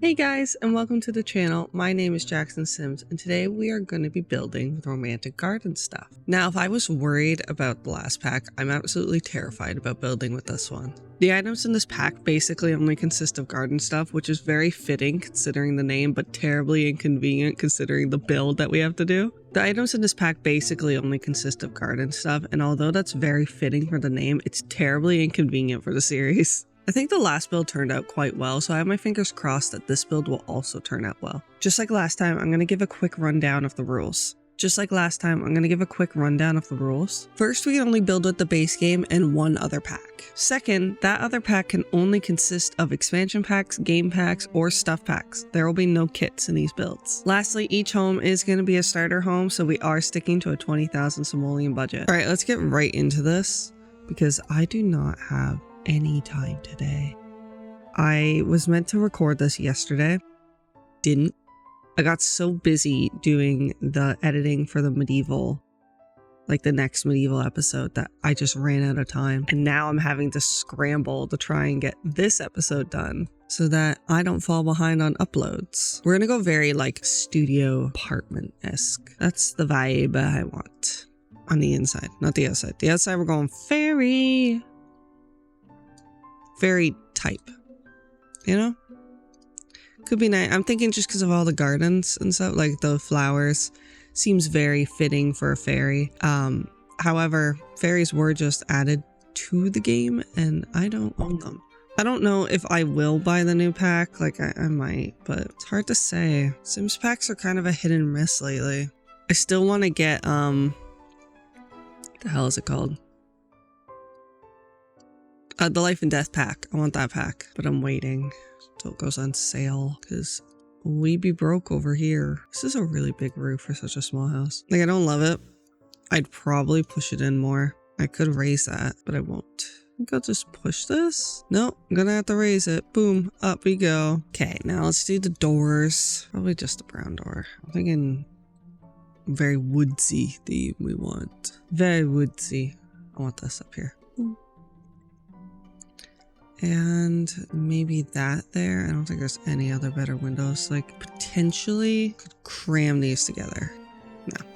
Hey guys, and welcome to the channel. My name is Jackson Sims, and today we are going to be building romantic garden stuff. Now, if I was worried about the last pack, I'm absolutely terrified about building with this one. The items in this pack basically only consist of garden stuff, which is very fitting considering the name, but terribly inconvenient considering the build that we have to do. The items in this pack basically only consist of garden stuff, and although that's very fitting for the name, it's terribly inconvenient for the series. I think the last build turned out quite well, so I have my fingers crossed that this build will also turn out well. Just like last time, I'm going to give a quick rundown of the rules. First, we can only build with the base game and one other pack. Second, that other pack can only consist of expansion packs, game packs, or stuff packs. There will be no kits in these builds. Lastly, each home is going to be a starter home, so we are sticking to a 20,000 simoleon budget. Alright, let's get right into this, because I do not have any time today. I was meant to record this yesterday, didn't. I got so busy doing the editing for the medieval, like the next medieval episode, that I just ran out of time. And now I'm having to scramble to try and get this episode done so that I don't fall behind on uploads. We're gonna go very like studio apartment-esque. That's the vibe I want on the inside, not the outside. The outside we're going very type, you know? Could be nice. I'm thinking just because of all the gardens and stuff, like the flowers, seems very fitting for a fairy. However, fairies were just added to the game and I don't own them. I don't know if I will buy the new pack, like I might, but it's hard to say. Sims packs are kind of a hit and miss lately. I still want to get, what the hell is it called? The Life and Death pack. I want that pack, but I'm waiting till it goes on sale because we be broke over here. This is a really big roof for such a small house. Like, I don't love it. I'd probably push it in more. I could raise that, but I won't. I think I'll just push this. Nope, I'm gonna have to raise it. Boom, up we go. Okay, now let's do the doors. Probably just a brown door. I'm thinking very woodsy theme we want. Very woodsy. I want this up here. And maybe that there. I don't think there's any other better windows. Like, potentially could cram these together. No,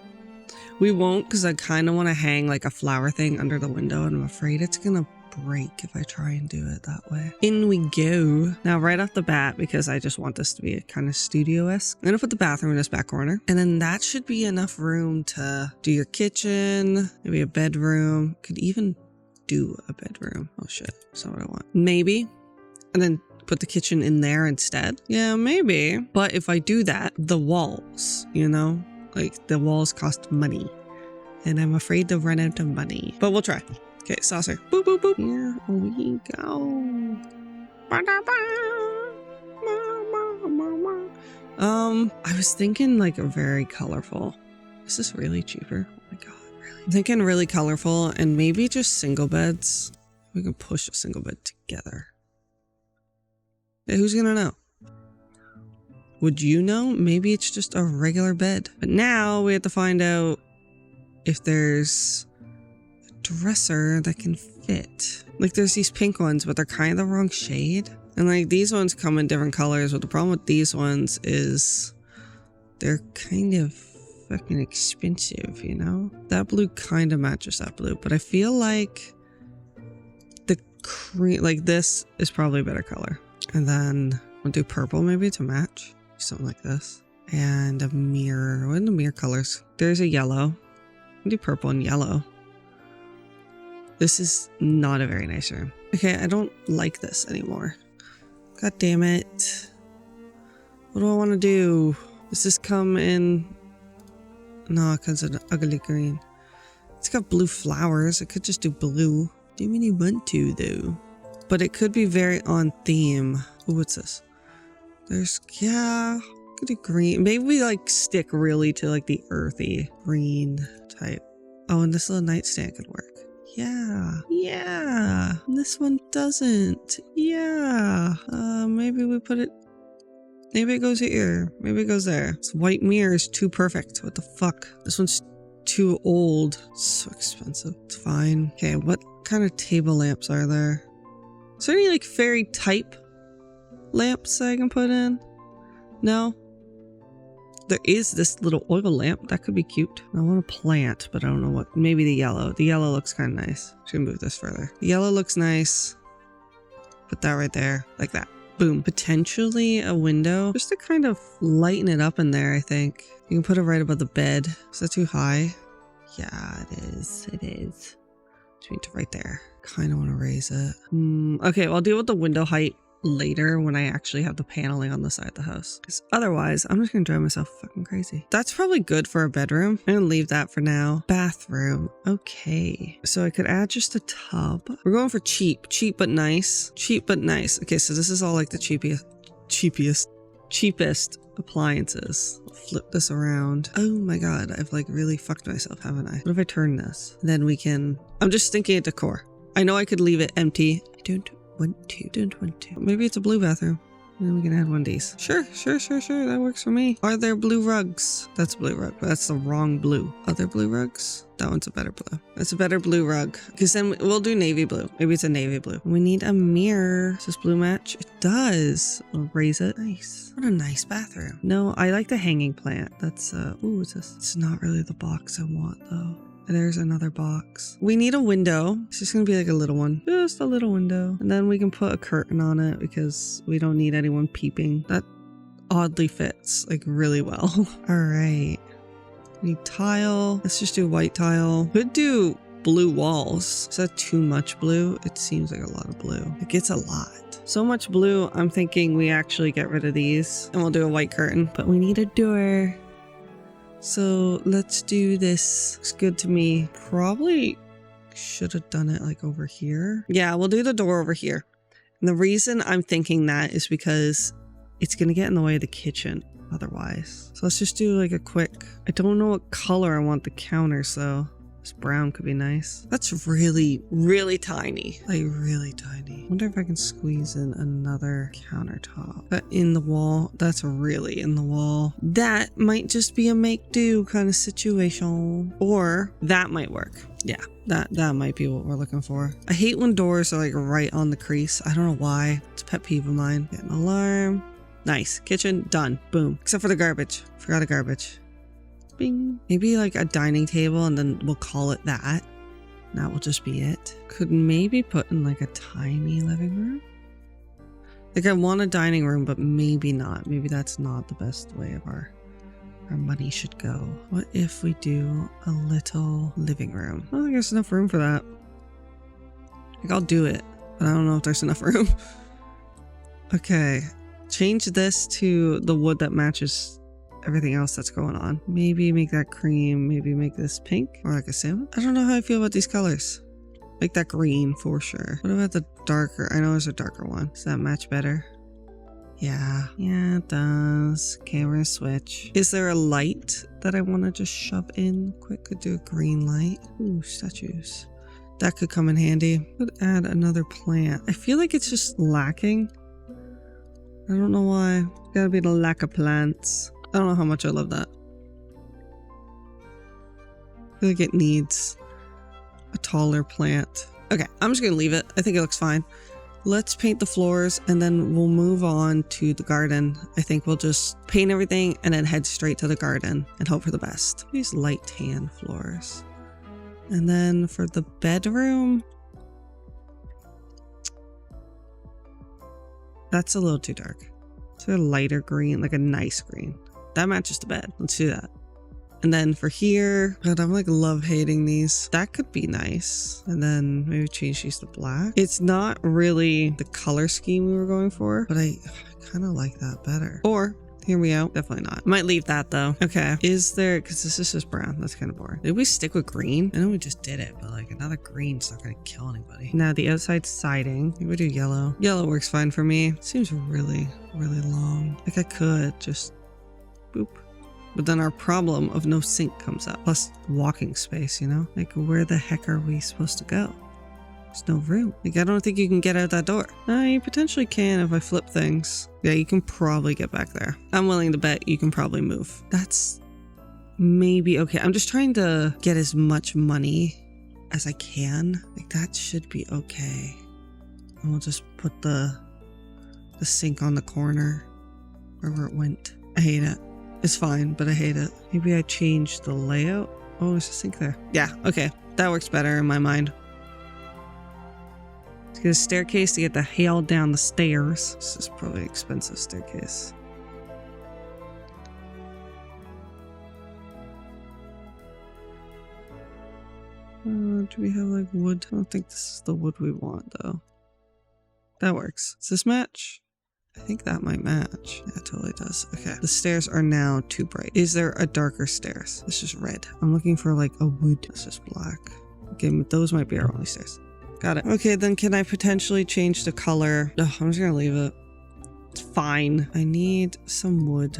we won't, because I kind of want to hang like a flower thing under the window, and I'm afraid it's gonna break if I try and do it that way. In we go. Now, right off the bat, because I just want this to be a kind of studio-esque, I'm gonna put the bathroom in this back corner, and then that should be enough room to do your kitchen, maybe a bedroom. Could even do a bedroom. Oh shit, that's not what I want. Maybe. And then put the kitchen in there instead. Yeah, maybe. But if I do that, the walls, you know, like the walls cost money. And I'm afraid to run out of money. But we'll try. Okay, saucer. Boop, boop, boop. Here we go. I was thinking like a very colorful. Is this really cheaper? Oh my god. I'm thinking really colorful and maybe just single beds. We can push a single bed together. Hey, who's gonna know? Would you know? Maybe it's just a regular bed. But now we have to find out if there's a dresser that can fit. Like, there's these pink ones, but they're kind of the wrong shade. And like, these ones come in different colors, but the problem with these ones is they're kind of fucking expensive, you know? That blue kind of matches that blue, but I feel like the cream, like this is probably a better color. And then we'll do purple maybe to match, something like this. And a mirror. What are the mirror colors? There's a yellow. We'll do purple and yellow. This is not a very nice room. Okay, I don't like this anymore. God damn it. What do I want to do? Does this come in? No, because it's an ugly green. It's got blue flowers. I could just do blue. Do you really want to, though? But it could be very on theme. Ooh, what's this? There's, yeah, could do green. Maybe we like stick really to like the earthy green type. Oh, and this little nightstand could work. Yeah, yeah. This one doesn't. Yeah. Maybe we put it. Maybe it goes here. Maybe it goes there. This white mirror is too perfect. What the fuck? This one's too old. It's so expensive. It's fine. Okay, what kind of table lamps are there? Is there any like fairy type lamps I can put in? No. There is this little oil lamp. That could be cute. I want a plant, but I don't know what. Maybe the yellow. The yellow looks kind of nice. Should move this further. The yellow looks nice. Put that right there. Like that. Boom. Potentially a window. Just to kind of lighten it up in there, I think. You can put it right above the bed. Is that too high? Yeah, it is. It is. Change it right there. Kind of want to raise it. Okay, well, I'll deal with the window height later when I actually have the paneling on the side of the house, because otherwise I'm just gonna drive myself fucking crazy. That's probably good for a bedroom. I'm gonna leave that for now. Bathroom. Okay, so I could add just a tub. We're going for cheap but nice. Cheap but nice. Okay, so this is all like the cheapest appliances. I'll flip this around. Oh my god, I've like really fucked myself, haven't I? What if I turn this? Then we can... I'm just thinking of decor. I know I could leave it empty. I don't want to. Maybe it's a blue bathroom. And then we can add one of these. Sure. That works for me. Are there blue rugs? That's a blue rug, but that's the wrong blue. Other blue rugs? That one's a better blue. That's a better blue rug. Because then we'll do navy blue. Maybe it's a navy blue. We need a mirror. Does this blue match? It does. We'll raise it. Nice. What a nice bathroom. No, I like the hanging plant. That's, ooh, what's this? It's not really the box I want though. There's another box. We need a window. It's just gonna be like a little one. Just a little window. And then we can put a curtain on it because we don't need anyone peeping. That oddly fits like really well. All right. We need tile. Let's just do white tile. Could do blue walls. Is that too much blue? It seems like a lot of blue. It gets a lot. So much blue, I'm thinking we actually get rid of these and we'll do a white curtain. But we need a door. So let's do this. Looks good to me. Probably should have done it like over here. Yeah, we'll do the door over here. And the reason I'm thinking that is because it's going to get in the way of the kitchen otherwise. So let's just do like a quick... I don't know what color I want the counters though. This brown could be nice. That's really, really tiny. Like really tiny. Wonder if I can squeeze in another countertop. But in the wall, that's really in the wall. That might just be a make do kind of situation. Or that might work. Yeah, that might be what we're looking for. I hate when doors are like right on the crease. I don't know why. It's a pet peeve of mine. Get an alarm. Nice. Kitchen, done. Boom. Except for the garbage. Forgot a garbage. Bing. Maybe like a dining table and then we'll call it that. That will just be it. Could maybe put in like a tiny living room. Like I want a dining room, but maybe not. Maybe that's not the best way of our money should go. What if we do a little living room? I don't think there's enough room for that. Like I'll do it, but I don't know if there's enough room. Okay. Change this to the wood that matches everything else that's going on. Maybe make that cream, maybe make this pink or like a salmon. I don't know how I feel about these colors. Make that green for sure. What about the darker? I know there's a darker one. Does that match better? Yeah, it does. Okay, we're gonna switch. Is there a light that I want to just shove in quick? Could do a green light. Ooh, statues. That could come in handy. Could add another plant. I feel like it's just lacking. I don't know why. Gotta be the lack of plants. I don't know how much I love that. I feel like it needs a taller plant. Okay, I'm just gonna leave it. I think it looks fine. Let's paint the floors and then we'll move on to the garden. I think we'll just paint everything and then head straight to the garden and hope for the best. These light tan floors. And then for the bedroom, that's a little too dark. So a lighter green, like a nice green. That matches the bed. Let's do that. And then for here, God, I'm like love hating these. That could be nice. And then maybe change these to black. It's not really the color scheme we were going for, but I kind of like that better. Or hear me out. Definitely not. Might leave that though. Okay. Is there, because this is just brown. That's kind of boring. Did we stick with green? I know we just did it, but like another green's not going to kill anybody. Now the outside siding. Maybe we do yellow. Yellow works fine for me. Seems really, really long. Like I could just boop. But then our problem of no sink comes up. Plus walking space, you know? Like where the heck are we supposed to go? There's no room. Like I don't think you can get out that door. You potentially can if I flip things. Yeah, you can probably get back there. I'm willing to bet you can probably move. That's maybe okay. I'm just trying to get as much money as I can. Like that should be okay. And we'll just put the sink on the corner wherever it went. I hate it. It's fine, but I hate it. Maybe I change the layout. Oh, there's a sink there. Yeah, okay. That works better in my mind. Let's get a staircase to get the hell down the stairs. This is probably an expensive staircase. Do we have like wood? I don't think this is the wood we want though. That works. Does this match? I think that might match. Yeah, it totally does. Okay. The stairs are now too bright. Is there a darker stairs? This is red. I'm looking for like a wood. This is black. Okay, those might be our only stairs. Got it. Okay, then can I potentially change the color? No, I'm just gonna leave it. It's fine. I need some wood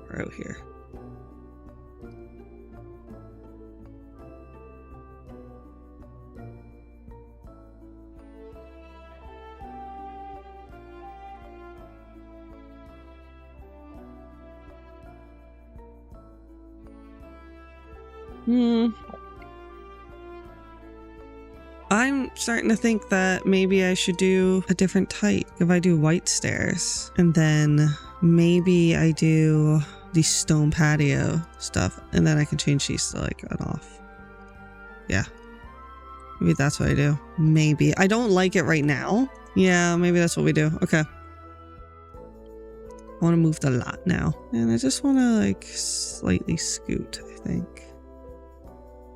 right out here. I'm starting to think that maybe I should do a different type. If I do white stairs and then maybe I do the stone patio stuff and then I can change these to like an off. Yeah. Maybe that's what I do. Maybe. I don't like it right now. Yeah, maybe that's what we do. Okay. I want to move the lot now. And I just want to like slightly scoot, I think.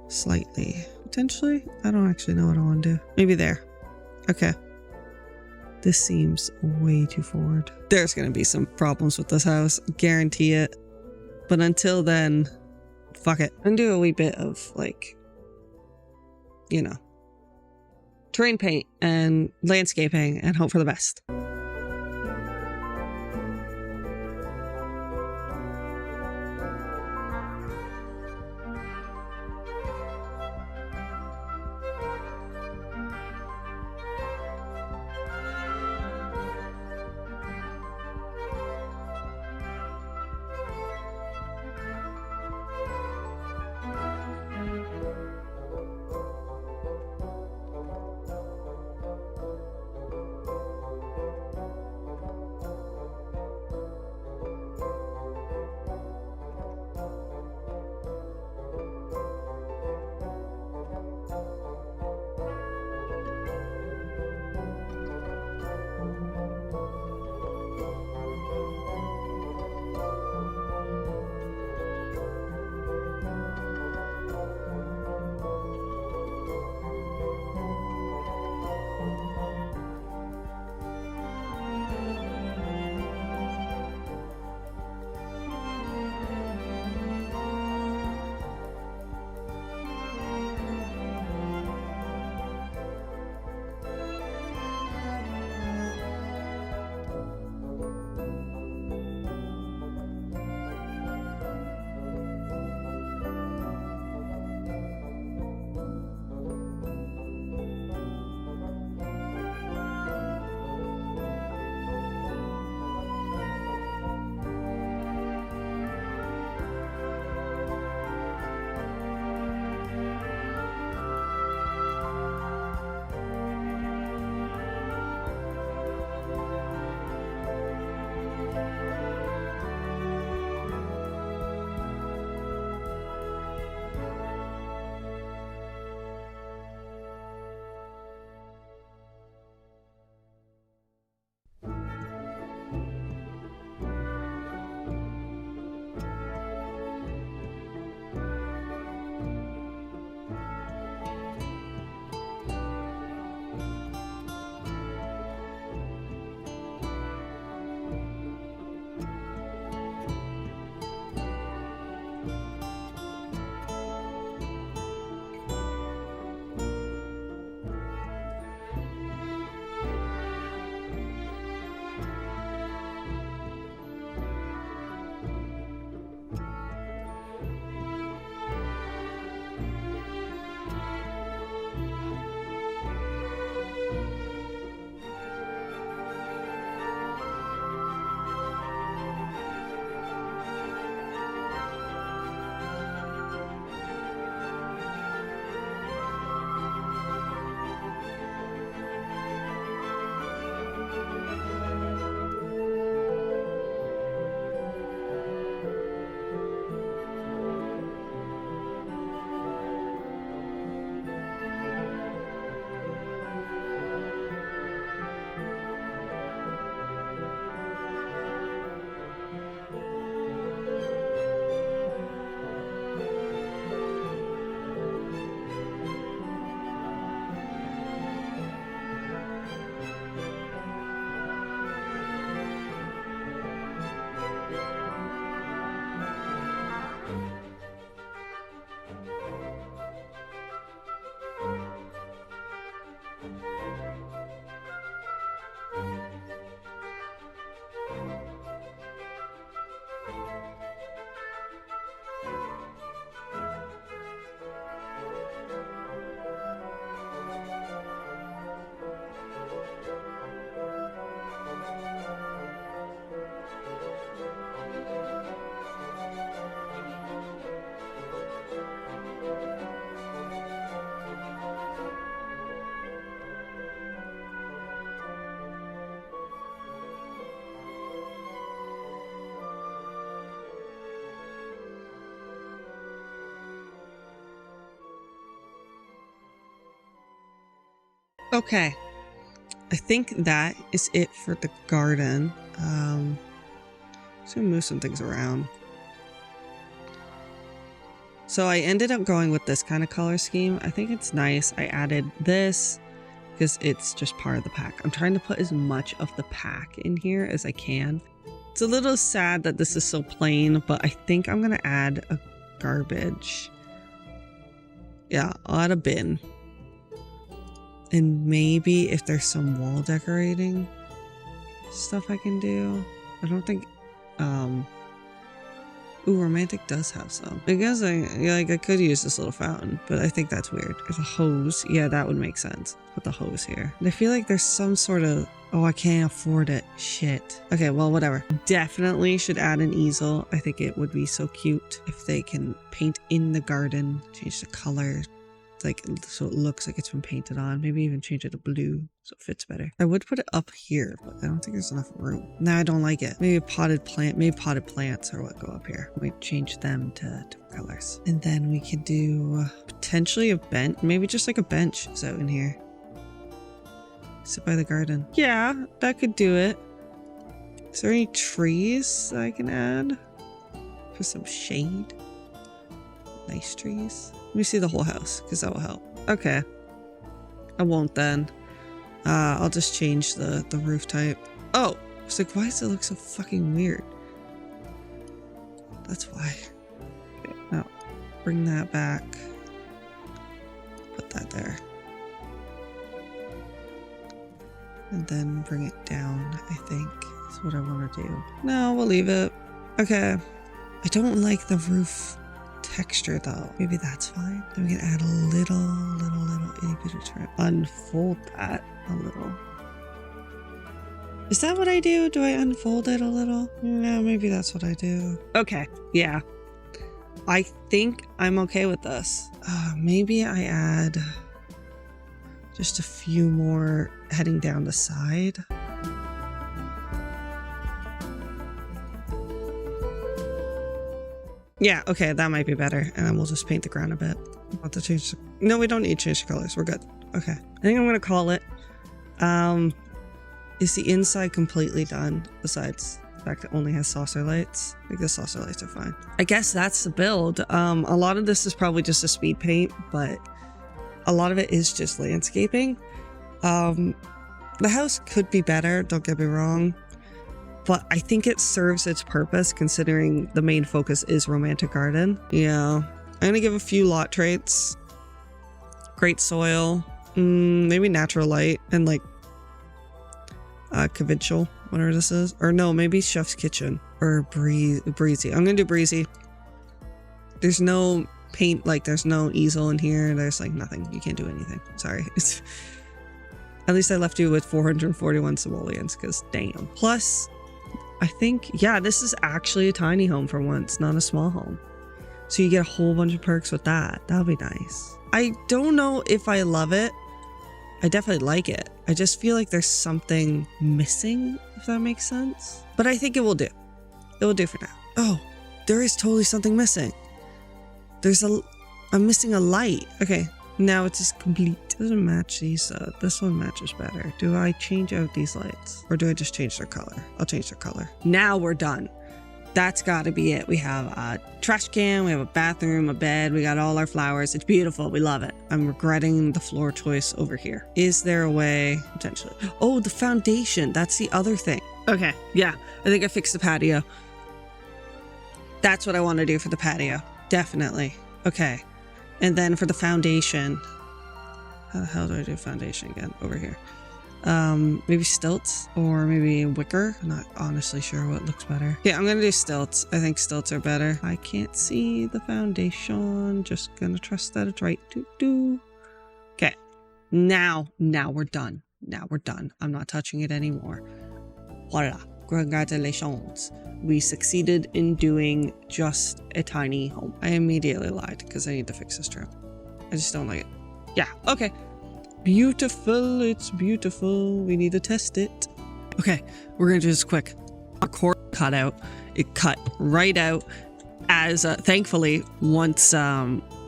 Slightly. Potentially? I don't actually know what I want to do. Maybe there. Okay. This seems way too forward. There's going to be some problems with this house. Guarantee it. But until then, fuck it. I'm going to do a wee bit of like, you know, terrain paint and landscaping and hope for the best. Okay. I think that is it for the garden. Just gonna move some things around. So I ended up going with this kind of color scheme. I think it's nice. I added this because it's just part of the pack. I'm trying to put as much of the pack in here as I can. It's a little sad that this is so plain, but I think I'm gonna add a garbage. Yeah, I'll add a bin. And maybe if there's some wall decorating stuff I can do. I don't think, ooh, romantic does have some. I guess I could use this little fountain, but I think that's weird. There's a hose. Yeah, that would make sense. Put the hose here. And I feel like there's some sort of, oh, I can't afford it. Shit. Okay, well, whatever. Definitely should add an easel. I think it would be so cute if they can paint in the garden, change the color, like so it looks like it's been painted on. Maybe even change it to blue so it fits better. I would put it up here, but I don't think there's enough room. No, I don't like it. Maybe a potted plant, maybe potted plants are what go up here. We change them to different colors. And then we could do potentially a bench, maybe just like a bench is out in here. Sit by the garden. Yeah, that could do it. Is there any trees that I can add for some shade? Nice trees. Let me see the whole house because that will help. Okay. I won't then. I'll just change the roof type. Oh, it's like, why does it look so fucking weird? That's why. Okay, now bring that back. Put that there. And then bring it down, I think is what I want to do. No, we'll leave it. Okay. I don't like the roof texture though. Maybe that's fine. Then we can add a little itty bitty trim. Unfold that a little. Is that what I do? Do I unfold it a little? No, maybe that's what I do. Okay, yeah. I think I'm okay with this. Maybe I add just a few more heading down the side. Yeah, okay, that might be better. And then we'll just paint the ground a bit. Want to change the... No, we don't need to change the colors. We're good. Okay. I think I'm going to call it. Is the inside completely done besides the fact it only has saucer lights? I think the saucer lights are fine. I guess that's the build. A lot of this is probably just a speed paint, but a lot of it is just landscaping. The house could be better, don't get me wrong. But I think it serves its purpose considering the main focus is romantic garden. Yeah. I'm going to give a few lot traits. Great soil. Maybe natural light and like conventional, whatever this is. Or no, maybe chef's kitchen or breezy. I'm going to do breezy. There's no paint, like there's no easel in here. There's like nothing. You can't do anything. Sorry. At least I left you with 441 simoleons because damn. Plus, I think, yeah, this is actually a tiny home for once, not a small home. So you get a whole bunch of perks with that. That'll be nice. I don't know if I love it. I definitely like it. I just feel like there's something missing, if that makes sense. But I think it will do. It will do for now. Oh, there is totally something missing. I'm missing a light. Okay. Now it's just complete. Doesn't match these. This one matches better. Do I change out these lights or do I just change their color? I'll change their color. Now we're done. That's got to be it. We have a trash can. We have a bathroom, a bed. We got all our flowers. It's beautiful. We love it. I'm regretting the floor choice over here. Is there a way? Potentially. Oh, the foundation. That's the other thing. Okay. Yeah. I think I fixed the patio. That's what I want to do for the patio. Definitely. Okay. And then for the foundation, how the hell do I do foundation again? Over here. Maybe stilts or maybe wicker. I'm not honestly sure what looks better. Yeah, I'm gonna do stilts. I think stilts are better. I can't see the foundation. Just gonna trust that it's right. Okay. Now we're done. Now we're done. I'm not touching it anymore. Voila. Congratulations. We succeeded in doing just a tiny home. I immediately lied because I need to fix this trim. I just don't like it. Yeah, okay. Beautiful, it's beautiful. We need to test it. Okay, we're gonna do this quick. A cord cut out. It cut right out as thankfully once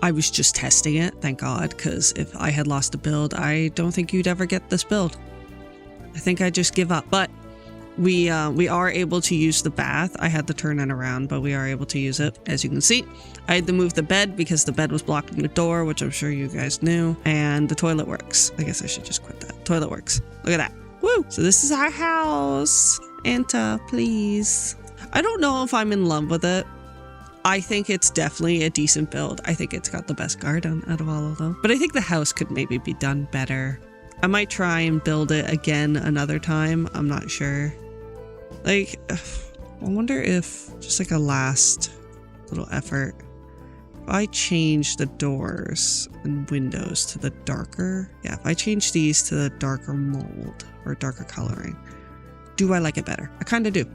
I was just testing it, thank God, because if I had lost a build, I don't think you'd ever get this build. I think I'd just give up. But we are able to use the bath. I had to turn it around, but we are able to use it, as you can see. I had to move the bed because the bed was blocking the door, which I'm sure you guys knew. And the toilet works. I guess I should just quit that. Toilet works. Look at that. Woo! So this is our house. Enter, please. I don't know if I'm in love with it. I think it's definitely a decent build. I think it's got the best garden out of all of them. But I think the house could maybe be done better. I might try and build it again another time. I'm not sure. Like, I wonder if just like a last little effort, if I change the doors and windows to the darker, yeah, if I change these to the darker mold or darker coloring, do I like it better? I kind of do.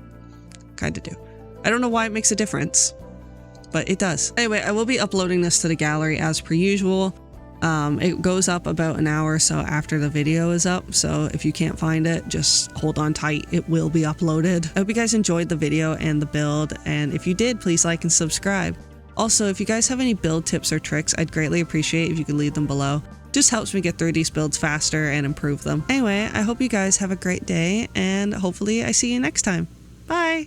Kind of do. I don't know why it makes a difference, but it does. Anyway, I will be uploading this to the gallery as per usual. It goes up about an hour or so after the video is up, so if you can't find it, just hold on tight. It will be uploaded. I hope you guys enjoyed the video and the build, and if you did, please like and subscribe. Also, if you guys have any build tips or tricks, I'd greatly appreciate if you could leave them below. Just helps me get through these builds faster and improve them. Anyway, I hope you guys have a great day, and hopefully I see you next time. Bye!